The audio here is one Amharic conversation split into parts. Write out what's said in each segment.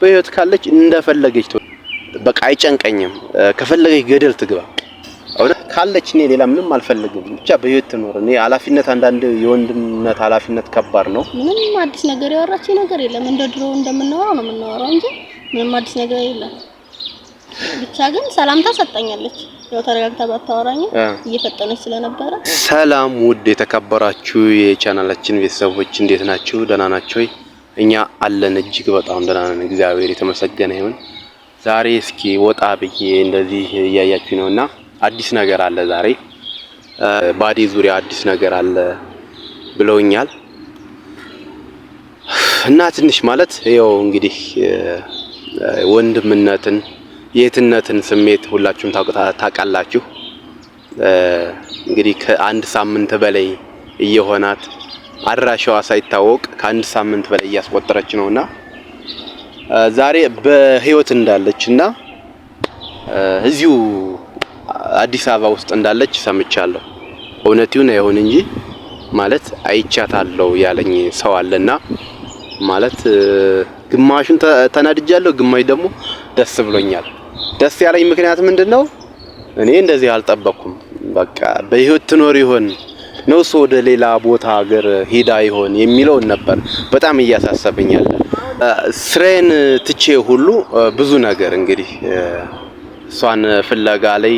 በህይወት ካለች እንደፈለገች በቃ አይጨንቀኝም። ከፈለገች ገደል ትግባ። አሁን ካለች እኔ ሌላ ምንም አልፈልግም። ብቻ በህይወት ትኖር። እኔ ኃላፊነት አንዳንድ የወንድነት ኃላፊነት ከባድ ነው። ምንም አዲስ ነገር ያወራችኝ ነገር የለም። እንደ ድሮ እንደምናወራው ነው የምናወራው እንጂ ምንም አዲስ ነገር የለም። ብቻ ግን ሰላምታ ሰጣኛለች። ያው ተረጋግታ ባታወራኝ እየፈጠነች ስለነበረ። ሰላም ውድ የተከበራችሁ የቻናላችን ቤተሰቦች እንዴት ናችሁ? ደህና ናችሁ? እኛ አለን እጅግ በጣም ደህና ነን። እግዚአብሔር የተመሰገነ ይሁን። ዛሬ እስኪ ወጣ ብዬ እንደዚህ እያያችሁ ነውና አዲስ ነገር አለ ዛሬ ባዲ ዙሪያ አዲስ ነገር አለ ብለውኛል እና ትንሽ ማለት ያው እንግዲህ ወንድምነትን የትነትን ስሜት ሁላችሁም ታውቃላችሁ። እንግዲህ ከአንድ ሳምንት በላይ እየሆናት አድራሻዋ ሳይታወቅ ከአንድ ሳምንት በላይ እያስቆጠረች ነውና ዛሬ በህይወት እንዳለችና እዚሁ አዲስ አበባ ውስጥ እንዳለች ሰምቻለሁ። እውነት ይሁን አይሁን እንጂ ማለት አይቻታለሁ ያለኝ ሰው አለና ማለት ግማሹን ተናድጃለሁ፣ ግማሽ ደግሞ ደስ ብሎኛል። ደስ ያለኝ ምክንያት ምንድነው? እኔ እንደዚህ አልጠበቅኩም። በቃ በህይወት ትኖር ይሆን ነው ወደ ሌላ ቦታ ሀገር ሄዳ ይሆን የሚለው ነበር በጣም እያሳሰበኛል። ስራዬን ትቼ ሁሉ ብዙ ነገር እንግዲህ እሷን ፍለጋ ላይ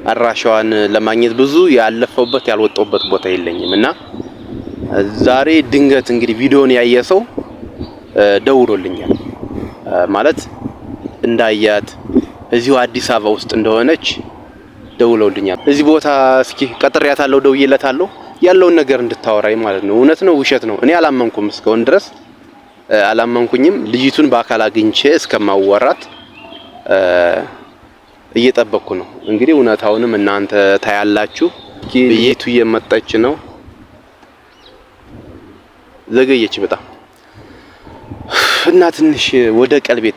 አድራሻዋን ለማግኘት ብዙ ያለፈውበት ያልወጣውበት ቦታ የለኝምና ዛሬ ድንገት እንግዲህ ቪዲዮን ያየ ሰው ደውሎልኛል። ማለት እንዳያት እዚሁ አዲስ አበባ ውስጥ እንደሆነች ደውሎልኛል። እዚህ ቦታ እስኪ ቀጥሬያታለሁ፣ ደውዬላታለሁ ያለውን ነገር እንድታወራኝ ማለት ነው። እውነት ነው ውሸት ነው እኔ አላመንኩም፣ እስካሁን ድረስ አላመንኩኝም። ልጅቱን በአካል አግኝቼ እስከማወራት እየጠበቅኩ ነው። እንግዲህ እውነታውንም እናንተ ታያላችሁ። ቤቱ እየመጣች ነው፣ ዘገየች በጣም እና ትንሽ ወደ ቀልቤ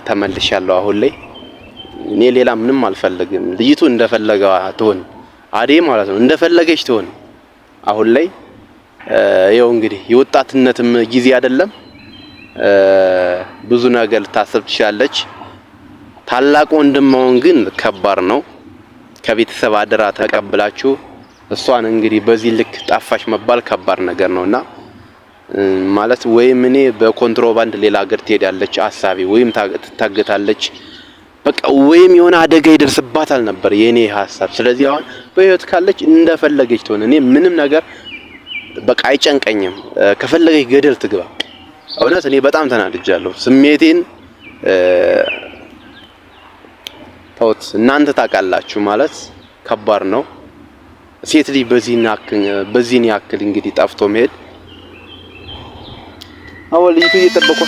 ተመልሻለሁ አሁን ላይ። እኔ ሌላ ምንም አልፈልግም። ልጅቱ እንደፈለገ ትሆን አዴ ማለት ነው፣ እንደፈለገች ትሆን። አሁን ላይ ያው እንግዲህ የወጣትነትም ጊዜ አይደለም፣ ብዙ ነገር ልታስብ ትችላለች። ታላቅ ወንድማውን ግን ከባድ ነው። ከቤተሰብ አደራ ተቀብላችሁ እሷን እንግዲህ በዚህ ልክ ጣፋሽ መባል ከባድ ነገር ነውና ማለት ወይም እኔ በኮንትሮባንድ ሌላ ሀገር ትሄዳለች አሳቢ፣ ወይም ትታገታለች፣ በቃ ወይም የሆነ አደጋ ይደርስባታል ነበር የኔ ሐሳብ። ስለዚህ አሁን በህይወት ካለች እንደፈለገች ትሆን። እኔ ምንም ነገር በቃ አይጨንቀኝም። ከፈለገች ገደል ትግባ። እውነት እኔ በጣም ተናድጃለሁ። ስሜቴን ታውት እናንተ ታውቃላችሁ። ማለት ከባድ ነው። ሴት ልጅ በዚህን ያክል እንግዲህ ጠፍቶ መሄድ። አሁን ልጅቱ እየጠበቁ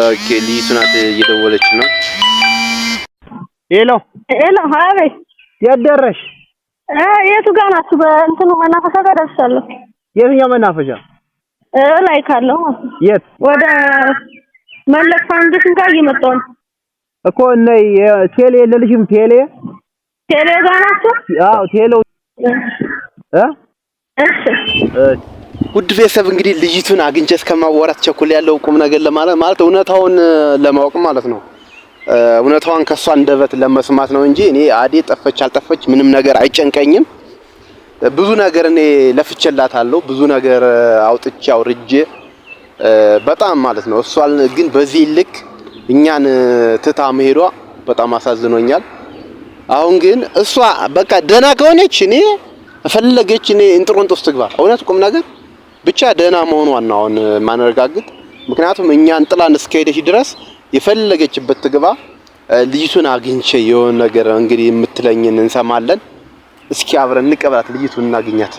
ኦኬ፣ ልጅቱ ናት እየደወለች ነው። ሄሎ ሄሎ፣ አቤት። የት ደረሽ? የቱ ጋር ናችሁ? በእንትኑ መናፈሻ ጋር ደርሻለሁ። የትኛው መናፈሻ? ላይ ካለው የት? ወደ መለስ ፋውንዴሽን ጋር እየመጣሁ ነው እኮ። ነይ ቴሌ የለልሽም? ቴሌ ጋር ናችሁ? አዎ ቴሌው እሺ። ውድ ቤተሰብ እንግዲህ ልጅቱን አግኝቼ እስከማወራት ቸኩል ያለው ቁም ነገር ማለት እውነታውን ለማወቅ ማለት ነው። እውነታውን ከሷ እንደበት ለመስማት ነው እንጂ እኔ አዴ ጠፈች አልጠፈች ምንም ነገር አይጨንቀኝም። ብዙ ነገር እኔ ለፍቼላታለሁ፣ ብዙ ነገር አውጥቼ አውርጄ በጣም ማለት ነው። እሷን ግን በዚህ ልክ እኛን ትታ መሄዷ በጣም አሳዝኖኛል። አሁን ግን እሷ በቃ ደህና ከሆነች እኔ ፈለገች እኔ እንጥሮንጦስ ትግባ። እውነት ቁም ነገር ብቻ ደህና መሆኗን ነው አሁን ማነረጋግጥ። ምክንያቱም እኛን ጥላን እስከሄደች ድረስ የፈለገችበት ትግባ። ልጅቱን አግኝቼ የሆነ ነገር እንግዲህ የምትለኝን እንሰማለን። እስኪ አብረን እንቀበላት፣ ልጅቱን እናገኛት።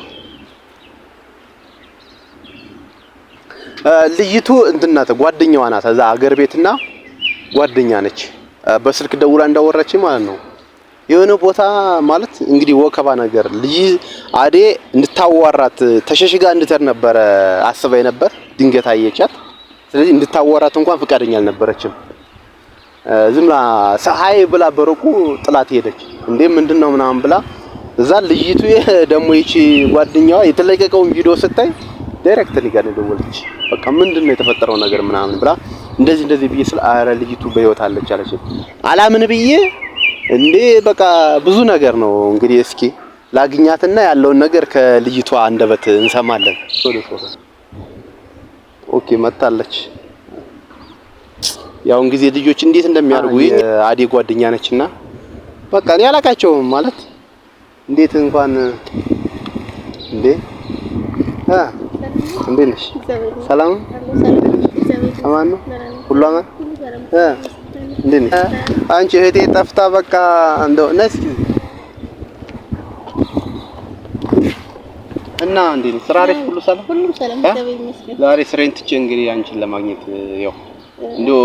ልጅቱ እንትናተ ጓደኛዋ ናት፣ እዛ አገር ቤትና ጓደኛ ነች። በስልክ ደውላ እንዳወራች ማለት ነው። የሆነ ቦታ ማለት እንግዲህ ወከባ ነገር ልጅ አዴ እንድታዋራት ተሸሽጋ እንድትር ነበር አስባይ ነበር። ድንገት አየቻት። ስለዚህ እንድታዋራት እንኳን ፍቃደኛ አልነበረችም። ዝምላ ፀሐይ ብላ በሩቁ ጥላት ሄደች። እንዴ ምንድነው ምናምን ብላ እዛ ልጅቱ ደግሞ ይቺ ጓደኛዋ የተለቀቀውን ቪዲዮ ስታይ ዳይሬክትሊ ጋር ደወለች። በቃ ምንድነው የተፈጠረው ነገር ምናምን ብላ እንደዚህ ብዬ ስለ አረ ልጅቱ በህይወት አለች አለች። አላምን ብዬ እንዴ በቃ ብዙ ነገር ነው እንግዲህ እስኪ ላግኛትና ያለውን ነገር ከልጅቷ አንደበት እንሰማለን። ኦኬ መጣለች። ያው እንግዲህ ልጆች እንዴት እንደሚያርጉ አዴ ጓደኛ ነችና በቃ እኔ አላቃቸውም ማለት እንዴት እንኳን እንዴ እንዴ ነሽ? ሰላም አማን ነው ሁሉ አማን እንዴ ነሽ? አንቺ እህቴ ጠፍታ በቃ እንደው ነስ እና እንዴ ነው ስራ አሪፍ ሁሉ ሰላም ሁሉ ሰላም ይመስገን። ዛሬ ስሬን ትቼ እንግዲህ አንቺን ለማግኘት ያው እንደው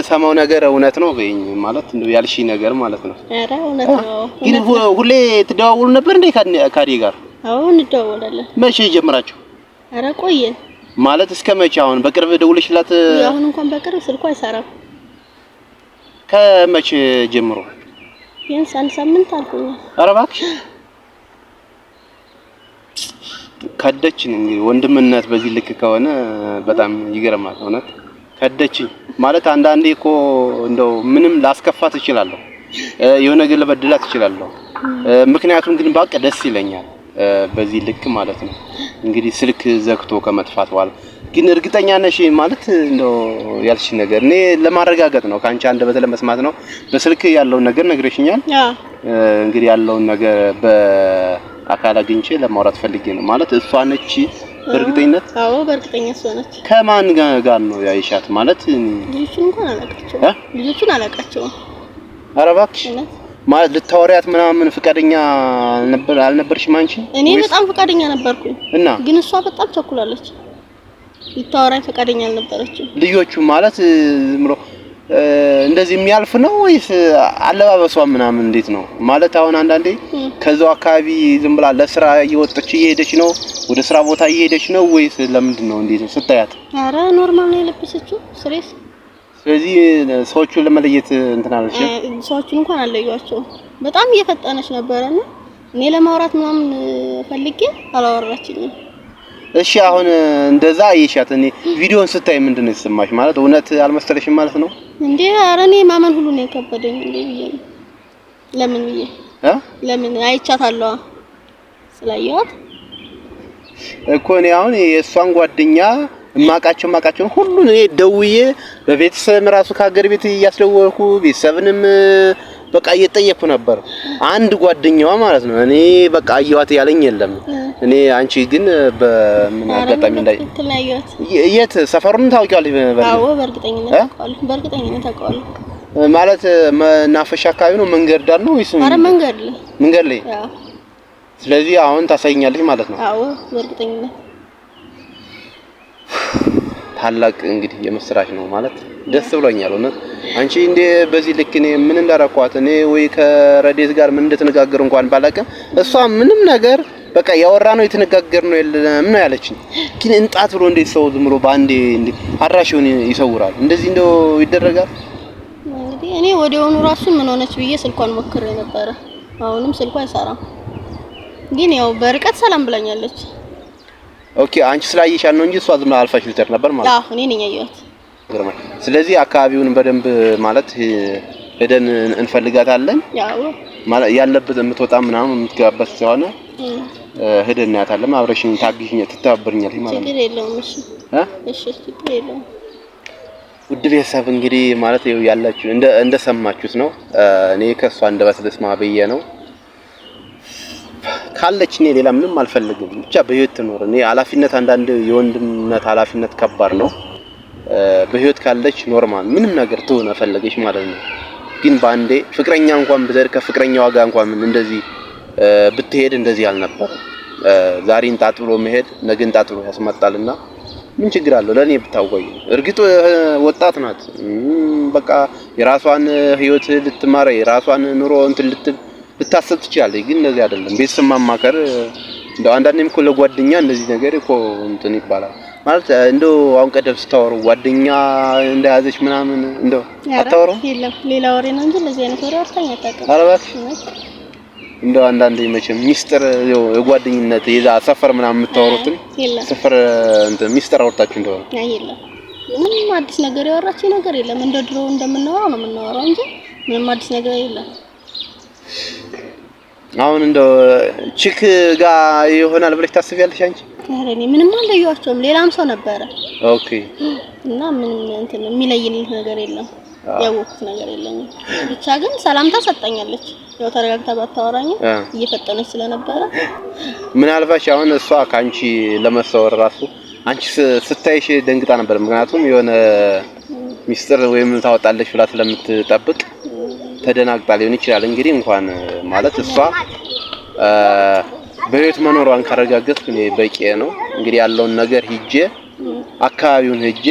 ሰማው ነገር እውነት ነው በይኝ ማለት እንደው ያልሺ ነገር ማለት ነው። ኧረ እውነት ነው። ግን ሁሌ ትደዋውሉ ነበር እንዴ ካዴ ጋር? አዎ እንደዋወላለን። መቼ ጀምራችሁ? ኧረ ቆየን ማለት እስከ መቼ? አሁን በቅርብ ደውልሽላት? አሁን እንኳን በቅርብ ስልኳ አይሰራም። ከመቼ ጀምሮ? ቢያንስ አንድ ሳምንት አልፎኛል። ኧረ እባክሽ ከደችን እንግዲህ ወንድምነት በዚህ ልክ ከሆነ በጣም ይገርማል እውነት። ከደችኝ ማለት አንዳንዴ እኮ እንደው ምንም ላስከፋት እችላለሁ፣ የሆነ ነገር ለበድላት እችላለሁ። ምክንያቱም ግን ባቀ ደስ ይለኛል በዚህ ልክ ማለት ነው። እንግዲህ ስልክ ዘግቶ ከመጥፋት በኋላ ግን እርግጠኛ ነሽ ማለት እንደው ያልሽ ነገር እኔ ለማረጋገጥ ነው ካንቺ አንደበት ለመስማት ነው። በስልክ ያለውን ነገር ነግረሽኛል። እንግዲህ ያለውን ነገር በአካል አግኝቼ ለማውራት ፈልጌ ነው ማለት እሷ ነች በእርግጠኝነት? አዎ በእርግጠኛ እሷ ነች። ከማን ጋር ነው ያይሻት ማለት? ልጅቱን እንኳን አላውቃቸውም። ልጅቱን አላውቃቸውም። ኧረ እባክሽ ማለት ልታወሪያት ምናምን ፍቃደኛ አልነበርሽም አንቺ? እኔ በጣም ፍቃደኛ ነበርኩኝ እና ግን እሷ በጣም ቸኩላለች። ልታወራኝ ፍቃደኛ አልነበረችም። ልጆቹ ማለት ዝም ብሎ እንደዚህ የሚያልፍ ነው ወይስ አለባበሷ ምናምን እንዴት ነው ማለት? አሁን አንዳንዴ ከዛው አካባቢ ዝም ብላ ለስራ እየወጣች እየሄደች ነው ወደ ስራ ቦታ እየሄደች ነው ወይስ ለምንድን ነው እንዴት ነው ስታያት? ኧረ ኖርማል ነው የለበሰችው ስሬስ። ስለዚህ ሰዎቹን ለመለየት እንትን አለች። ሰዎቹን እንኳን አለዩዋቸው። በጣም እየፈጠነች ነበርና እኔ ለማውራት ምናምን ፈልጌ አላወራችኝም። እሺ አሁን እንደዛ አይሻት እኔ ቪዲዮን ስታይ ምንድነው የተሰማሽ? ማለት እውነት አልመሰለሽም ማለት ነው እንዴ? ኧረ እኔ ማመን ሁሉ ነው የከበደኝ እንዴ ብዬ ነው። ለምን ብዬ ለምን አይቻታለሁ ስላየኋት እኮ እኔ አሁን የእሷን ጓደኛ ማቃቸው ሁሉን እኔ ደውዬ በቤተሰብ ራሱ ከሀገር ቤት እያስደወልኩ ቤተሰብንም በቃ እየጠየቅኩ ነበር። አንድ ጓደኛዋ ማለት ነው እኔ በቃ አየዋት ያለኝ የለም። እኔ አንቺ ግን በምን አጋጣሚ እንዳይ የት ሰፈሩን ታውቂዋለሽ? አዎ በእርግጠኝነት ታውቃለሁ። ማለት መናፈሻ አካባቢ ነው መንገድ ዳር ነው ወይስ? ኧረ መንገድ ላይ። አዎ ስለዚህ አሁን ታሳይኛለሽ ማለት ነው? አዎ በእርግጠኝነት። ታላቅ እንግዲህ የምስራች ነው ማለት ደስ ብሎኛል እውነት። አንቺ እንደ በዚህ ልክ እኔ ምን እንዳረኳት እኔ ወይ ከረዴት ጋር ምን እንደተነጋገር እንኳን ባላቀም እሷ ምንም ነገር በቃ ያወራ ነው የተነጋገር ነው የለም ነው ያለችኝ። ግን እንጣት ብሎ እንዴት ሰው ዝም ብሎ ባንዴ እንዴ አድራሻውን ይሰውራል? እንደዚህ እንደው ይደረጋል? እንግዲህ እኔ ወዲያውኑ ራሱ ምን ሆነች ብዬ ስልኳን ሞክሬ ነበረ። አሁንም ስልኳ አይሰራም። ግን ያው በርቀት ሰላም ብላኛለች። ኦኬ አንቺ ስላየሻል ነው እንጂ እሷ ዝም ብላ አልፋሽ ልትር ነበር ማለት ነው? አዎ እኔ ነኝ ያየኋት። ስለዚህ አካባቢውን በደንብ ማለት ሄደን እንፈልጋታለን። ያው ማለት ያለበት የምትወጣ ምናምን የምትገባበት ስለሆነ ሄደን እናያታለን። አብረሽኝ ታግዥኝ ትተባበርኛለሽ ማለት ነው? ችግር የለውም። እሺ ችግር የለውም። ውድ ቤተሰብ እንግዲህ ማለት ይኸው ያላችሁ እንደሰማችሁት ነው። እኔ ከሷ እንደበስ ልስማ ብዬ ነው ካለች እኔ ሌላ ምንም አልፈልግም። ብቻ በህይወት ትኖር። እኔ ኃላፊነት አንዳንድ የወንድምነት ኃላፊነት ከባድ ነው። በህይወት ካለች ኖርማል ምንም ነገር ትሆነ ፈለገች ማለት ነው። ግን ባንዴ ፍቅረኛ እንኳን ብዘር ከፍቅረኛዋ ጋር እንኳን እንደዚህ ብትሄድ እንደዚህ አልነበረ። ዛሬን ጣጥሎ መሄድ ነገን ጣጥሎ ያስመጣልና ምን ችግር አለው? ለኔ ብታወይ እርግጥ ወጣት ናት። በቃ የራሷን ህይወት ልትማር የራሷን ኑሮ እንትን ልታሰብ ትችላለች። ግን እንደዚህ አይደለም። ቤተሰብ ማማከር እንደው አንዳንዴም እኮ ለጓደኛ እንደዚህ ነገር እኮ እንትን ይባላል ማለት እንደው አሁን ቀደም ስታወሩ ጓደኛ እንደያዘች ምናምን እንደው አታወሩ? የለም ሌላ ወሬ ነው እንጂ እንደዚህ አይነት ወሬ አውርታኝ አታውቅም። ኧረ እባክሽ እንደው አንዳንዴ መቼም ሚስጥር የጓደኝነት የዛ ሰፈር ምናምን የምታወሩትን ሰፈር እንትን ሚስጥር አውርታችሁ እንደሆነ አይደለም ምንም አዲስ ነገር ያወራች ነገር የለም እንደ ድሮ እንደምናወራው ነው የምናወራው እንጂ ምንም አዲስ ነገር የለም አሁን እንደው ቺክ ጋር ይሆናል ብለሽ ታስቢያለሽ አንቺ? ኧረ እኔ ምንም አልለየኋቸውም ሌላም ሰው ነበረ ኦኬ እና ምንም እንትን የሚለይልኝ ነገር የለም ያወኩት ነገር የለም ብቻ ግን ሰላምታ ሰጣኛለች ያው ተረጋግታ ባታወራኝ እየፈጠነች ስለነበረ ምናልባሽ አሁን እሷ ካንቺ ለመሰወር ራሱ አንቺ ስታይሽ ደንግጣ ነበር ምክንያቱም የሆነ ሚስጥር ወይም ታወጣለሽ ብላ ስለምትጠብቅ ተደናግጣ ሊሆን ይችላል እንግዲህ እንኳን ማለት እሷ በህይወት መኖሯን ካረጋገጥኩ እኔ በቂ ነው እንግዲህ ያለውን ነገር ሂጄ አካባቢውን ሂጄ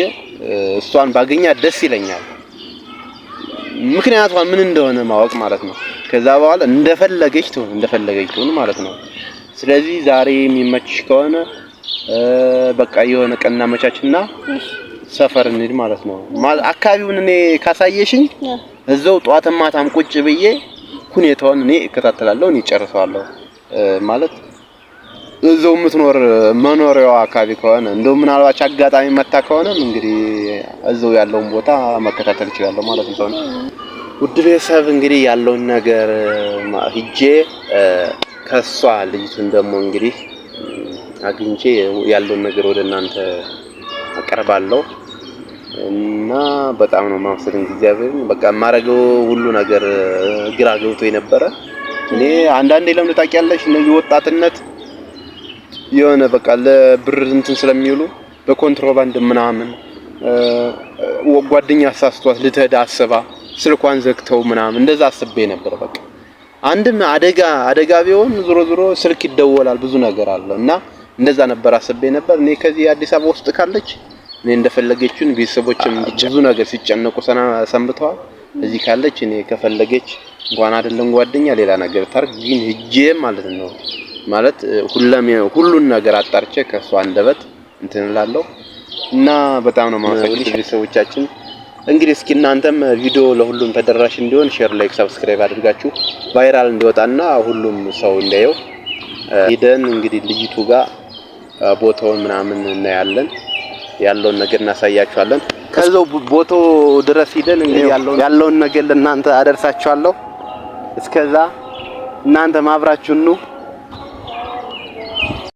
እሷን ባገኛት ደስ ይለኛል ምክንያቱም ምን እንደሆነ ማወቅ ማለት ነው ከዛ በኋላ እንደፈለገች ትሁን ማለት ነው ስለዚህ ዛሬ የሚመችሽ ከሆነ በቃ የሆነ ቀና መቻችና ሰፈር እንሂድ ማለት ነው አካባቢውን እኔ ካሳየሽኝ እዛው ጧትም ማታም ቁጭ ብዬ ሁኔታውን እኔ እከታተላለሁ እኔ ጨርሰዋለሁ ማለት እዛው የምትኖር መኖሪያዋ አካባቢ ከሆነ እንደው ምናልባት አጋጣሚ መታ ከሆነ እንግዲህ እዛው ያለውን ቦታ መከታተል እችላለሁ ማለት ነው ውድ ቤተሰብ እንግዲህ ያለውን ነገር ሂጄ ከሷ ልጅቱን ደግሞ እንግዲህ አግኝቼ ያለውን ነገር ወደ እናንተ አቀርባለሁ እና በጣም ነው ማውሰድን እግዚአብሔር በቃ ማረገው ሁሉ ነገር ግራ ገብቶ የነበረ እኔ አንዳንዴ ለምን ታውቂያለሽ እነዚህ ወጣትነት የሆነ በቃ ለብር እንትን ስለሚውሉ በኮንትሮባንድ ምናምን ጓደኛ አሳስቷት ልትሄድ አስባ ስልኳን ዘግተው ምናምን እንደዛ አስቤ ነበር በቃ አንድም አደጋ ቢሆን ዞሮ ስልክ ይደወላል ብዙ ነገር አለ እና እንደዛ ነበር አስቤ ነበር እኔ ከዚህ አዲስ አበባ ውስጥ ካለች እኔ እንደፈለገችውን ቤተሰቦችም ብዙ ነገር ሲጨነቁ ሰንብተዋል እዚህ ካለች እኔ ከፈለገች እንኳን አይደለም ጓደኛ ሌላ ነገር ታርግ ግን ሂጄ ማለት ነው ማለት ሁሉን ነገር አጣርቼ ከሷ አንደበት እንትን እላለሁ እና በጣም ነው ማመሰግንሽ ቤተሰቦቻችን እንግዲህ እስኪ እናንተም ቪዲዮ ለሁሉም ተደራሽ እንዲሆን ሼር ላይክ ሰብስክራይብ አድርጋችሁ ቫይራል እንዲወጣና ሁሉም ሰው እንዲያየው ሄደን እንግዲህ ልጅቱ ጋር ቦታውን ምናምን እናያለን ያለውን ነገር እናሳያችኋለን ከዛው ቦታው ድረስ ሄደን እንግዲህ ያለውን ነገር ለእናንተ አደርሳችኋለሁ እስከዛ እናንተ ማብራችሁኑ